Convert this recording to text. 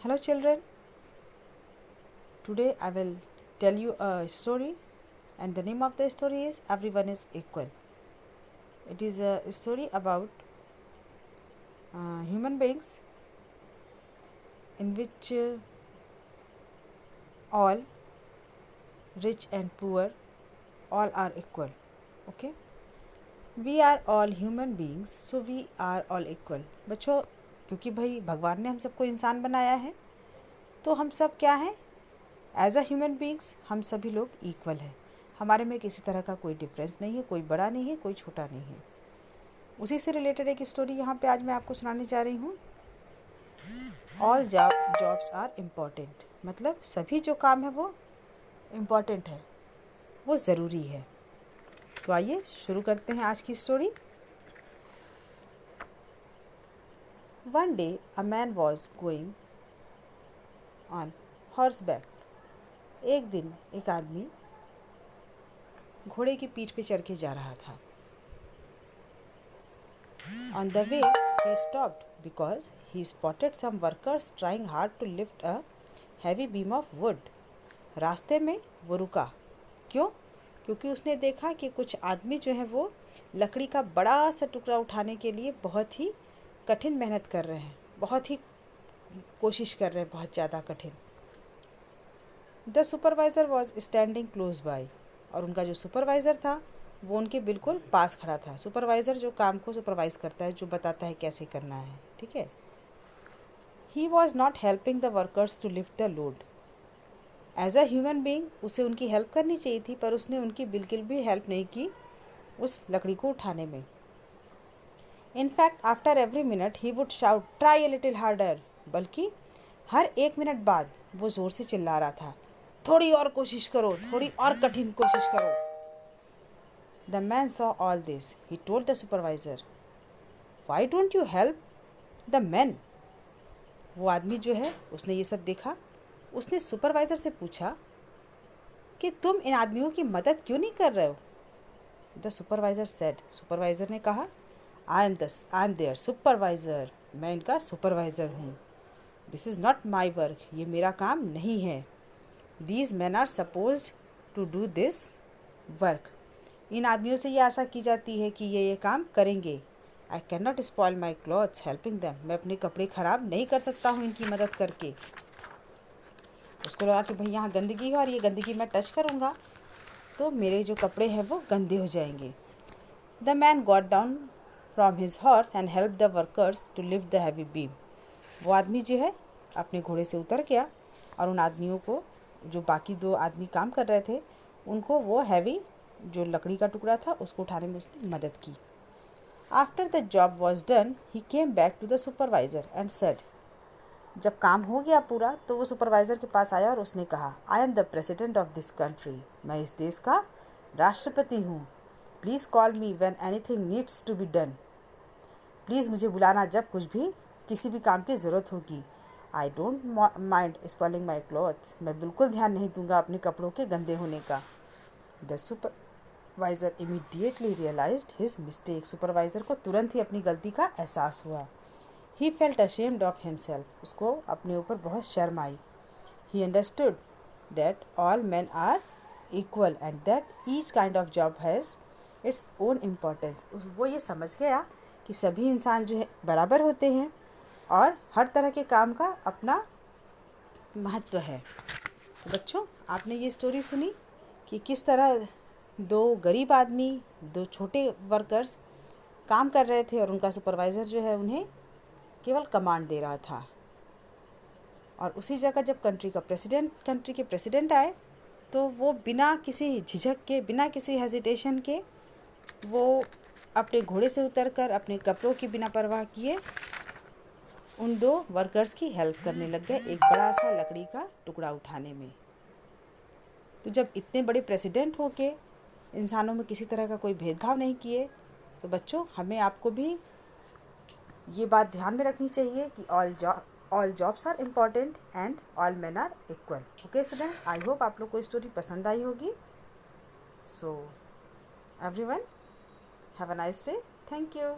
Hello children, today I will tell you a story and the name of the story is Everyone is Equal. It is a story about human beings in which all, rich and poor, all are equal. Okay? We are all human beings, so we are all equal. बच्चों, क्योंकि भाई भगवान ने हम सबको इंसान बनाया है तो हम सब क्या हैं? एज अ ह्यूमन बींग्स हम सभी लोग इक्वल हैं. हमारे में किसी तरह का कोई डिफरेंस नहीं है, कोई बड़ा नहीं है, कोई छोटा नहीं है. उसी से रिलेटेड एक स्टोरी यहाँ पे आज मैं आपको सुनाने जा रही हूँ. ऑल जॉब्स आर इम्पॉर्टेंट, मतलब सभी जो काम है वो इम्पॉर्टेंट है, वो ज़रूरी है. तो आइए शुरू करते हैं आज की story. One day a man was going on horseback. एक दिन एक आदमी घोड़े की पीठ पे चढ़ के जा रहा था. On the way he stopped because he spotted some workers trying hard to lift a heavy beam of wood. रास्ते में वो रुका. क्यों? क्योंकि उसने देखा कि कुछ आदमी जो है वो लकड़ी का बड़ा सा टुकड़ा उठाने के लिए बहुत ही कठिन मेहनत कर रहे हैं, बहुत ही कोशिश कर रहे हैं, बहुत ज़्यादा कठिन. The supervisor was standing close by. और उनका जो सुपरवाइज़र था वो उनके बिल्कुल पास खड़ा था. सुपरवाइज़र जो काम को सुपरवाइज़ करता है, जो बताता है कैसे करना है. ठीक है. He was not helping the workers to lift the load. As a human being उसे उनकी हेल्प करनी चाहिए थी, पर उसने उनकी बिल्कुल भी हेल्प नहीं की उस लकड़ी को उठाने में. In fact after every minute he would shout try a little harder. बल्कि हर एक मिनट बाद वो ज़ोर से चिल्ला रहा था, थोड़ी और कोशिश करो, थोड़ी और कठिन कोशिश करो. The man saw all this. He told the supervisor, why don't you help the man. वो आदमी जो है उसने ये सब देखा. उसने सुपरवाइज़र से पूछा कि तुम इन आदमियों की मदद क्यों नहीं कर रहे हो. The supervisor said. सुपरवाइज़र ने कहा, आई एम देयर सुपरवाइज़र. मैं इनका सुपरवाइज़र हूँ. This is not my work. ये मेरा काम नहीं है. These men are supposed to do this work. इन आदमियों से ये आशा की जाती है कि ये काम करेंगे. I cannot spoil my clothes helping them. मैं अपने कपड़े ख़राब नहीं कर सकता हूँ इनकी मदद करके. उसको लगा कि भाई यहाँ गंदगी है और ये गंदगी मैं टच करूँगा तो मेरे जो कपड़े हैं वो गंदे हो जाएंगे. The man got down from his horse and helped the workers to lift the heavy beam. वो आदमी जो है अपने घोड़े से उतर गया और उन आदमियों को, जो बाकी दो आदमी काम कर रहे थे, उनको वो हैवी जो लकड़ी का टुकड़ा था उसको उठाने में उसने मदद की. After the job was done he came back to the supervisor and said. जब काम हो गया पूरा तो वो सुपरवाइज़र के पास आया और उसने कहा, I am the president of this country. मैं इस देश का राष्ट्रपति हूँ. Please call me when anything needs to be done. Please मुझे बुलाना जब कुछ भी किसी भी काम की ज़रूरत होगी. I don't mind spoiling my clothes. मैं बिल्कुल ध्यान नहीं दूंगा अपने कपड़ों के गंदे होने का. The supervisor immediately realised his mistake. Supervisor को तुरंत ही अपनी गलती का एहसास हुआ. He felt ashamed of himself. उसको अपने ऊपर बहुत शर्म आई. He understood that all man are equal and that each kind of job has its own importance. वो ये समझ गया कि सभी इंसान जो है बराबर होते हैं और हर तरह के काम का अपना महत्व है. तो बच्चों, आपने ये स्टोरी सुनी कि किस तरह दो गरीब आदमी, दो छोटे वर्कर्स काम कर रहे थे और उनका सुपरवाइज़र जो है उन्हें केवल कमांड दे रहा था. और उसी जगह जब कंट्री के प्रेसिडेंट आए तो वो बिना किसी झिझक के, बिना किसी हेजिटेशन के, वो अपने घोड़े से उतरकर अपने कपड़ों की बिना परवाह किए उन दो वर्कर्स की हेल्प करने लग गए एक बड़ा सा लकड़ी का टुकड़ा उठाने में. तो जब इतने बड़े प्रेसिडेंट होके इंसानों में किसी तरह का कोई भेदभाव नहीं किए, तो बच्चों हमें आपको भी ये बात ध्यान में रखनी चाहिए कि all jobs are important and all man are equal. Okay students, I hope आप लोग को स्टोरी पसंद आई होगी. So everyone, have a nice day. Thank you.